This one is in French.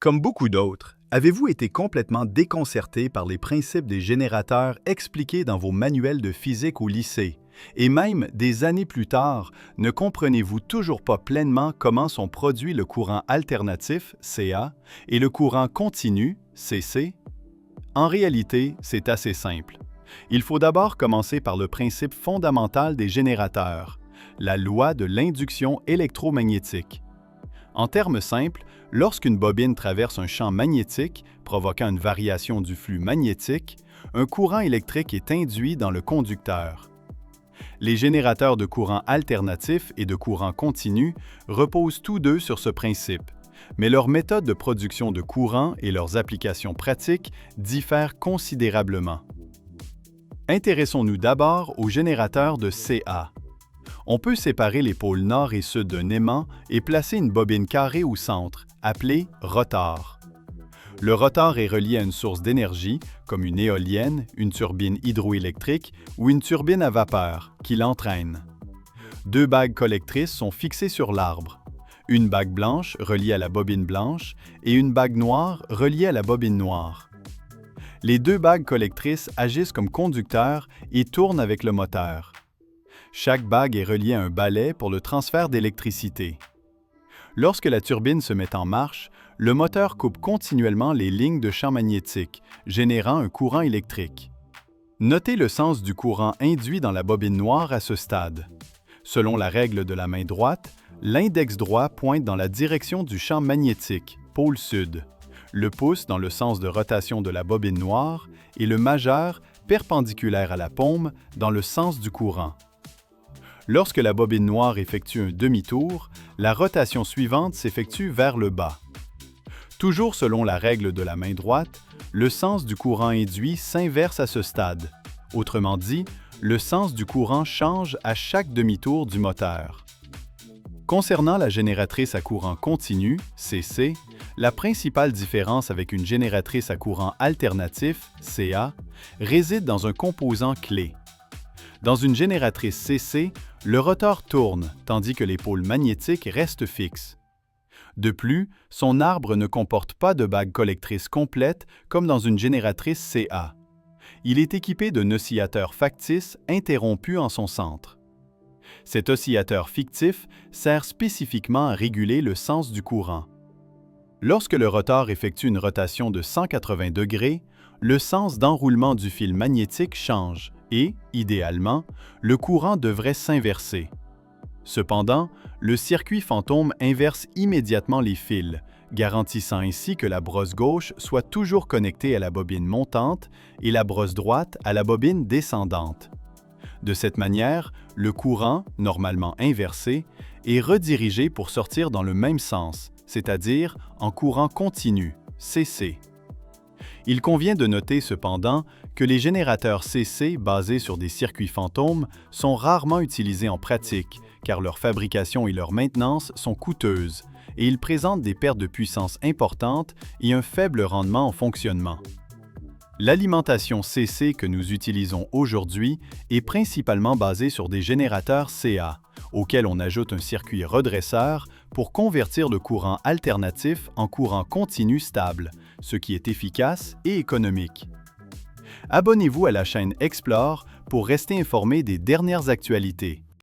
Comme beaucoup d'autres, avez-vous été complètement déconcerté par les principes des générateurs expliqués dans vos manuels de physique au lycée? Et même des années plus tard, ne comprenez-vous toujours pas pleinement comment sont produits le courant alternatif, CA, et le courant continu, CC? En réalité, c'est assez simple. Il faut d'abord commencer par le principe fondamental des générateurs, la loi de l'induction électromagnétique. En termes simples, lorsqu'une bobine traverse un champ magnétique, provoquant une variation du flux magnétique, un courant électrique est induit dans le conducteur. Les générateurs de courant alternatif et de courant continu reposent tous deux sur ce principe, mais leurs méthodes de production de courant et leurs applications pratiques diffèrent considérablement. Intéressons-nous d'abord aux générateurs de CA. On peut séparer les pôles nord et sud d'un aimant et placer une bobine carrée au centre, appelée rotor. Le rotor est relié à une source d'énergie, comme une éolienne, une turbine hydroélectrique ou une turbine à vapeur, qui l'entraîne. Deux bagues collectrices sont fixées sur l'arbre. Une bague blanche reliée à la bobine blanche et une bague noire reliée à la bobine noire. Les deux bagues collectrices agissent comme conducteurs et tournent avec le moteur. Chaque bague est reliée à un balai pour le transfert d'électricité. Lorsque la turbine se met en marche, le moteur coupe continuellement les lignes de champ magnétique, générant un courant électrique. Notez le sens du courant induit dans la bobine noire à ce stade. Selon la règle de la main droite, l'index droit pointe dans la direction du champ magnétique, pôle sud, le pouce dans le sens de rotation de la bobine noire et le majeur, perpendiculaire à la paume, dans le sens du courant. Lorsque la bobine noire effectue un demi-tour, la rotation suivante s'effectue vers le bas. Toujours selon la règle de la main droite, le sens du courant induit s'inverse à ce stade. Autrement dit, le sens du courant change à chaque demi-tour du moteur. Concernant la génératrice à courant continu, CC, la principale différence avec une génératrice à courant alternatif, CA, réside dans un composant clé. Dans une génératrice CC, le rotor tourne tandis que les pôles magnétiques restent fixes. De plus, son arbre ne comporte pas de bague collectrice complète comme dans une génératrice CA. Il est équipé d'un oscillateur factice interrompu en son centre. Cet oscillateur fictif sert spécifiquement à réguler le sens du courant. Lorsque le rotor effectue une rotation de 180 degrés, le sens d'enroulement du fil magnétique change et, idéalement, le courant devrait s'inverser. Cependant, le circuit fantôme inverse immédiatement les fils, garantissant ainsi que la brosse gauche soit toujours connectée à la bobine montante et la brosse droite à la bobine descendante. De cette manière, le courant, normalement inversé, est redirigé pour sortir dans le même sens, c'est-à-dire en courant continu, CC. Il convient de noter cependant que les générateurs CC basés sur des circuits fantômes sont rarement utilisés en pratique car leur fabrication et leur maintenance sont coûteuses et ils présentent des pertes de puissance importantes et un faible rendement en fonctionnement. L'alimentation CC que nous utilisons aujourd'hui est principalement basée sur des générateurs CA, auxquels on ajoute un circuit redresseur pour convertir le courant alternatif en courant continu stable, ce qui est efficace et économique. Abonnez-vous à la chaîne Explore pour rester informé des dernières actualités.